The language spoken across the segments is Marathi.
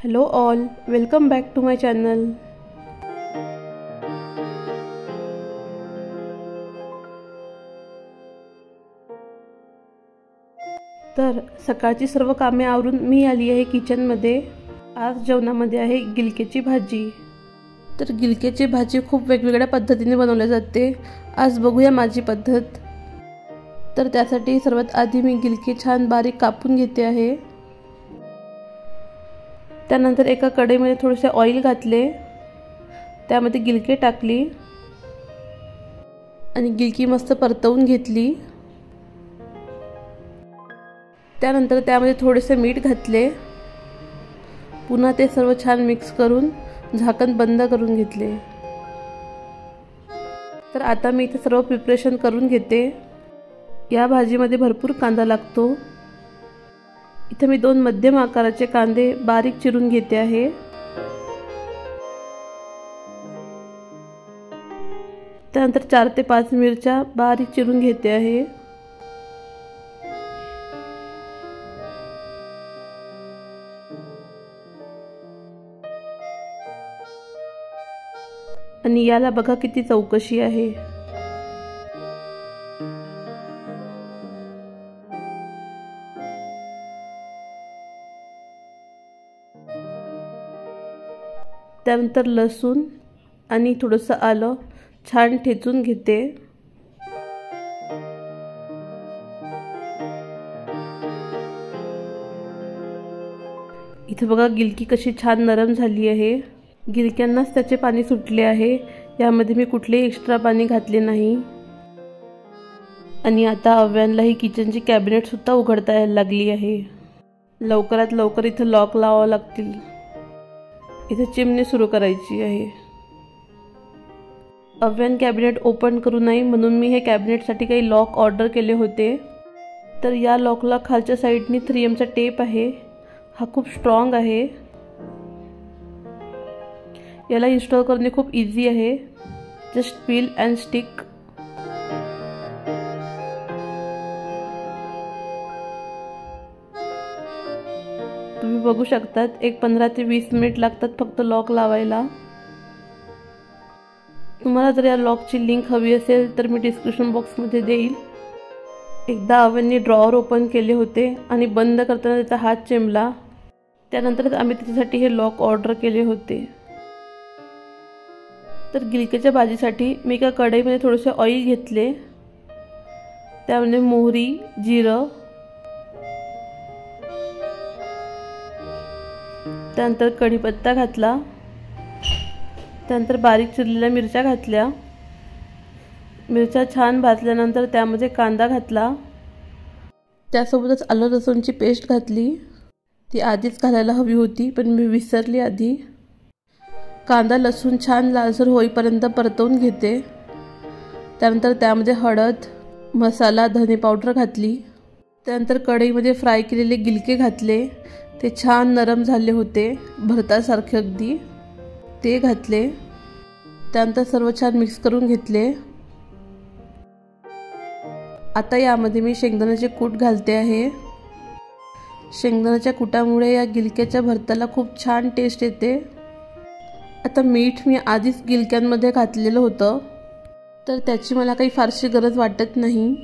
Hello all, welcome back to my channel. तर सकाळची सर्व कामे आवरून मी आली आहे किचनमध्ये. आज जेवणामध्ये आहे गिलक्याची भाजी. तर गिलक्याची भाजी खूप वेगवेगळ्या पद्धतीने बनवली जाते. आज बघूया माझी पद्धत. तर त्यासाठी सर्वात आधी मी गिलके छान बारीक कापून घेते आहे. त्यानंतर एका कढईमध्ये थोडेसे ऑइल घातले, त्यामध्ये गिलके टाकली आणि गिलकी मस्त परतवून घेतली. त्यानंतर त्यामध्ये थोडेसे मीठ घातले. पुन्हा ते सर्व छान मिक्स करून झाकण बंद करून घेतले. तर आता मी इथे सर्व प्रिपरेशन करून घेते. या भाजीमध्ये भरपूर कांदा लागतो. इथे मी 2 मध्यम आकाराचे कांदे बारीक चिरून घेते आहे. त्यानंतर 4 ते 5 मिरच्या बारीक चिरून घेते आहे. आणि याला बघा किती चौकशी आहे. त्यानंतर लसूण आणि थोडंसं आलं छान ठेचून घेते. इथे बघा गिलकी कशी छान नरम झाली आहे. गिलक्यांनाच त्याचे पाणी सुटले आहे. यामध्ये मी कुठलेही एक्स्ट्रा पाणी घातले नाही. आणि आता अव्यांला ही किचनची कॅबिनेट सुद्धा उघडता यायला लागली आहे. लवकरात लवकर इथं लॉक लावावं लागतील. इथे चिमणी सुरू करायची आहे. अव्यान कॅबिनेट ओपन करू नये म्हणून मी हे कॅबिनेटसाठी काही लॉक ऑर्डर केले होते. तर या लॉकला खालच्या साईडनी 3Mचा टेप आहे. हा खूप स्ट्रॉंग आहे. याला इन्स्टॉल करणे खूप इझी आहे. Just peel and stick. तुम्ही बघू शकतात एक 15 ते 20 मिनिट लागतात फक्त लॉक लावायला. तुम्हाला जर या लॉकची लिंक हवी असेल तर मी डिस्क्रिप्शन बॉक्समध्ये देईल. एकदा अव्यांनी ड्रॉवर ओपन केले होते आणि बंद करताना त्याचा हात चिमला. त्यानंतरच आम्ही त्याच्यासाठी हे लॉक ऑर्डर केले होते. तर गिलक्याच्या भाजीसाठी मी एका कढईमध्ये थोडेसे ऑइल घेतले. त्यामध्ये मोहरी, जिरं, त्यानंतर कढीपत्ता घातला. त्यानंतर बारीक चिरलेल्या मिरच्या घातल्या. मिरच्या छान भाजल्यानंतर त्यामध्ये कांदा घातला. त्यासोबतच आलं लसूणची पेस्ट घातली. ती आधीच घालायला हवी होती पण मी विसरली आधी. कांदा लसूण छान लालसर होईपर्यंत परतवून घेते. त्यानंतर त्यामध्ये हळद, मसाला, धने पावडर घातली. त्यानंतर कढईमध्ये फ्राय केलेले गिलके घातले. ते छान नरम झाले होते, भरतासारखे अगदी. ते घातले. त्यानंतर सर्व छान मिक्स करून घेतले. आता यामध्ये मी शेंगदाण्याचे कूट घालते आहे. शेंगदाण्याच्या कुटामुळे या गिलक्याच्या भरताला खूप छान टेस्ट येते. आता मीठ मी आधीच गिलक्यांमध्ये घातलेलं होतं तर त्याची मला काही फारशी गरज वाटत नाही.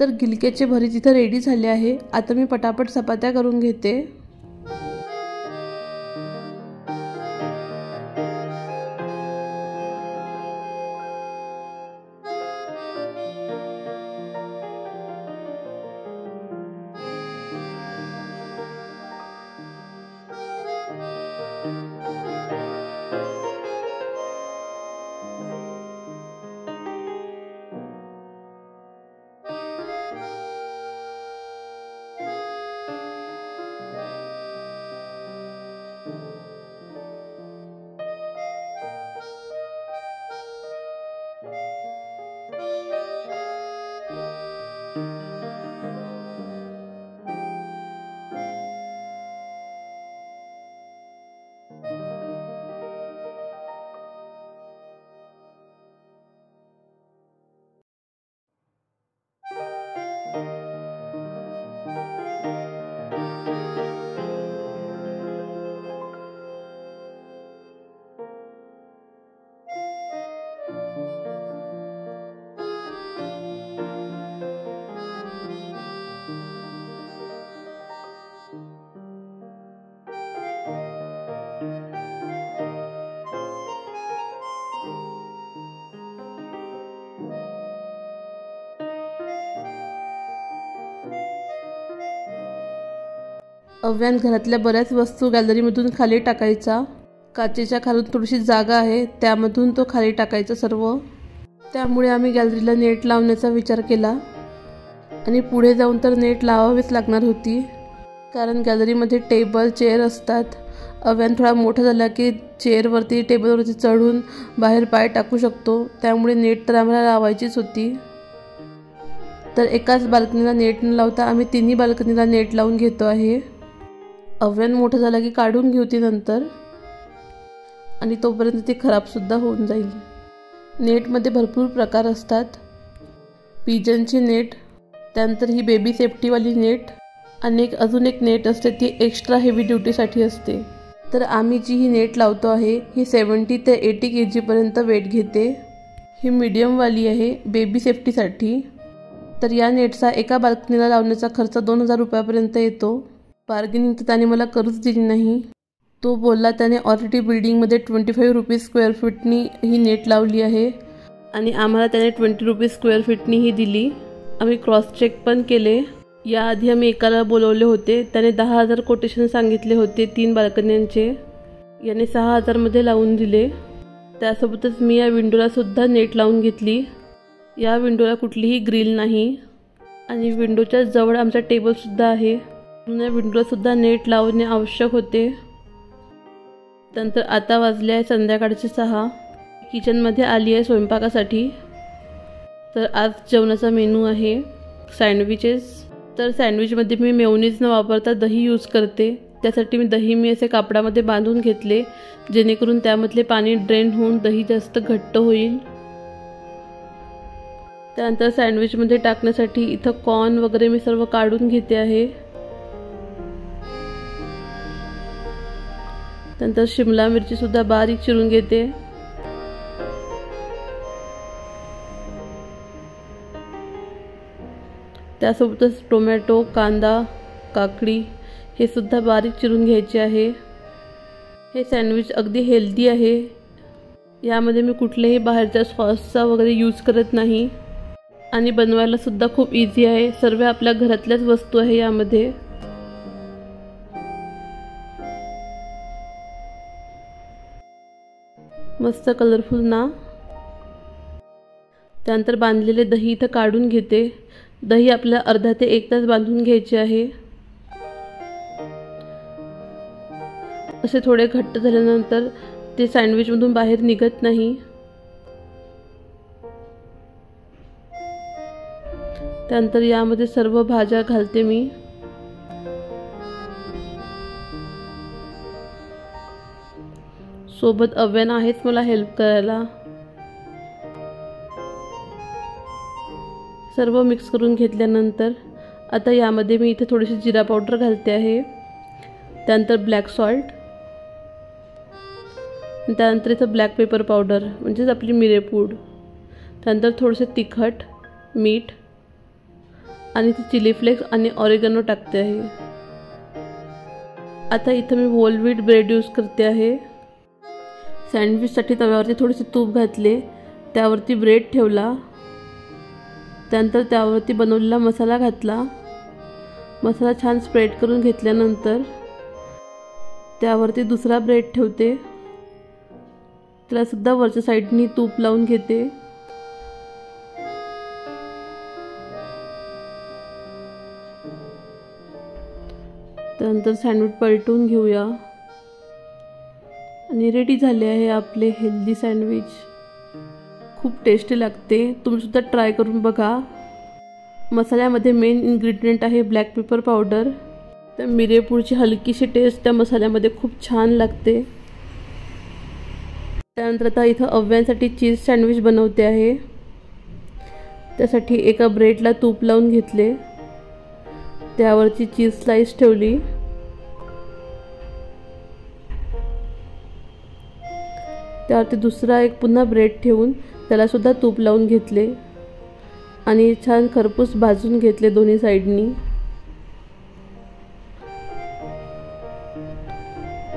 तर गिलक्याचे भरीत इथं रेडी झाले आहे. आता मी पटापट चपात्या करून घेते. अव्यान घरातल्या बऱ्याच वस्तू गॅलरीमधून खाली टाकायचा. काचेच्या खालून थोडीशी जागा आहे, त्यामधून तो खाली टाकायचा सर्व. त्यामुळे आम्ही गॅलरीला नेट लावण्याचा विचार केला आणि पुढे जाऊन तर नेट लावावीच लागणार होती, कारण गॅलरीमध्ये टेबल चेअर असतात. अव्यान थोडा मोठा झाला की चेअरवरती टेबलवरती चढून बाहेर पाय टाकू शकतो, त्यामुळे नेट तर आम्हाला लावायचीच होती. तर एकाच बाल्कनीला नेट न लावता आम्ही तिन्ही बाल्कनीला नेट लावून घेतो आहे. अव्यान मोठं झालं की काढून घेऊ ती नंतर, आणि तोपर्यंत ती खराबसुद्धा होऊन जाईल. नेटमध्ये भरपूर प्रकार असतात. पिजनची नेट, त्यानंतर ही बेबी सेफ्टीवाली नेट, आणि अजून एक नेट असते ती एक्स्ट्रा हेवी ड्युटीसाठी असते. तर आम्ही जी ही नेट लावतो आहे ही 70 ते 80 kg वेट घेते. ही मीडियमवाली आहे बेबी सेफ्टीसाठी. तर या नेटचा एका बाल्कनीला लावण्याचा खर्च 2000 रुपयापर्यंत येतो. बार्गेनिंग तर त्याने मला करूच दिली नाही. तो बोलला त्याने ऑलरेडी बिल्डिंगमध्ये 25 रुपीज स्क्वेअर फीटनी ही नेट लावली आहे, आणि आम्हाला त्याने 20 रुपीज स्क्वेअर फीटनी ही दिली. आम्ही क्रॉस चेक पण केले. याआधी आम्ही एकाला बोलवले होते, त्याने 10,000 कोटेशन सांगितले होते 3 बाल्कन्यांचे. याने 6,000 लावून दिले. त्यासोबतच मी या विंडोला सुद्धा नेट लावून घेतली. या विंडोला कुठलीही ग्रिल नाही, आणि विंडोच्या जवळ आमचा टेबलसुद्धा आहे, म्हणून या विंडोलासुद्धा नेट लावणे आवश्यक होते. त्यानंतर आता वाजले आहे संध्याकाळचे 6. किचनमध्ये आली आहे स्वयंपाकासाठी. तर आज जेवणाचा मेनू आहे सँडविचेस. तर सँडविचमध्ये मी मेयोनीज न वापरता दही यूज करते. त्यासाठी मी दही असे कापडामध्ये बांधून घेतले, जेणेकरून त्यामधले पाणी ड्रेन होऊन दही जास्त घट्ट होईल. त्यानंतर सँडविचमध्ये टाकण्यासाठी इथं कॉर्न वगैरे मी सर्व काढून घेते आहे. त्यानंतर शिमला मिरचीसुद्धा बारीक चिरून घेते. त्यासोबतच टोमॅटो, कांदा, काकडी हे सुद्धा बारीक चिरून घ्यायचे आहे. हे सँडविच अगदी हेल्दी आहे. यामध्ये मी कुठल्याही बाहेरच्या सॉसचा वगैरे यूज करत नाही, आणि बनवायला सुद्धा खूप इझी आहे. सर्व आपल्या घरातल्याच वस्तू आहे यामध्ये. मस्त कलरफुल ना. त्यानंतर बांधलेले दही इथं काढून घेते. दही आपल्याला अर्धा ते 1 तास बांधून घ्यायचे आहे. असे थोडे घट्ट झाल्यानंतर ते सँडविचमधून बाहेर निघत नाही. त्यानंतर यामध्ये सर्व भाज्या घालते मी. सोबत अव्यान आहेच मला हेल्प करायला. सर्व मिक्स करून घेतल्यानंतर आता यामध्ये मी इथे थोडीशी जिरा पावडर घालते आहे. त्यानंतर ब्लॅक सॉल्ट, त्यानंतर इथं ब्लॅक पेपर पावडर म्हणजेच आपली मिरेपूड. त्यानंतर थोडेसे तिखट, मीठ, आणि इथे चिली फ्लेक्स आणि ऑरिगॅनो टाकते आहे. आता इथं मी होल व्हीट ब्रेड यूज करते आहे. सँडविचसाठी तव्यावरती थोडेसे तूप घातले, त्यावरती ब्रेड ठेवला. त्यानंतर त्यावरती बनवलेला मसाला घातला. मसाला छान स्प्रेड करून घेतल्यानंतर त्यावरती दुसरा ब्रेड ठेवते. त्यालासुद्धा वरच्या साईडनी तूप लावून घेते. त्यानंतर सँडविच पलटून घेऊया, आणि रेडी झाले आहे आपले हेल्दी सँडविच. खूप टेस्टी लागते. तुम्ही सुद्धा ट्राय करून बघा. मसाल्यामध्ये मेन इन्ग्रेडियंट आहे ब्लॅक पेपर पावडर. तर मिरेपूडची हलकीशी टेस्ट त्या मसाल्यामध्ये खूप छान लागते. त्यानंतर आता इथं अव्यांसाठी चीज सँडविच बनवते आहे. त्यासाठी एका ब्रेडला तूप लावून घेतले, त्यावरची चीज स्लाइस ठेवली. त्यावरती दुसरा एक पुन्हा ब्रेड ठेवून त्याला सुद्धा तूप लावून घेतले, आणि छान खरपूस भाजून घेतले दोन्ही साइडनी.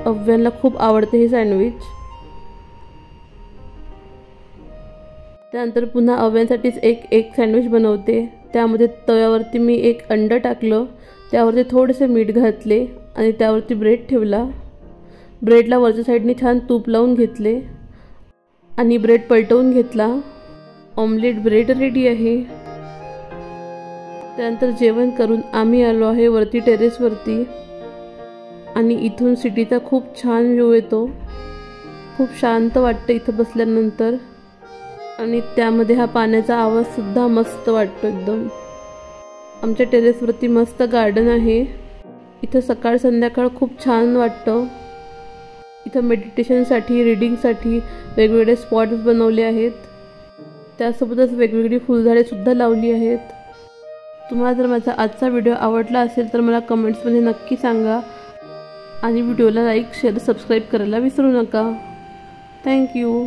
अव्यांना खूप आवडते हे सँडविच. त्यानंतर पुन्हा अव्यांसाठीच एक सँडविच बनवते. त्यामध्ये तव्यावरती मी एक अंड टाकलं, त्यावरती थोडेसे मीठ घातले आणि त्यावरती ब्रेड ठेवला. ब्रेडला वरच्या साईडने छान तूप लावून घेतले आणि ब्रेड पलटवून घेतला. ऑमलेट ब्रेड रेडी आहे. त्यानंतर जेवण करून आम्ही आलो आहे वरती टेरेसवरती आणि इथून सिटीचा खूप छान व्ह्यू येतो. खूप शांत वाटतं इथं बसल्यानंतर आणि त्यामध्ये हा पाण्याचा आवाजसुद्धा मस्त वाटतो एकदम. आमच्या टेरेसवरती मस्त गार्डन आहे. इथं सकाळ संध्याकाळ खूप छान वाटतं. इथं मेडिटेशनसाठी रीडिंगसाठी वेगवेगळे स्पॉट्स बनवले आहेत. त्यासोबतच वेगवेगळी फुलझाडेसुद्धा लावली आहेत. तुम्हाला जर माझा आजचा व्हिडिओ आवडला असेल तर मला कमेंट्समध्ये नक्की सांगा आणि व्हिडिओला लाईक शेअर सबस्क्राईब करायला विसरू नका. थँक्यू.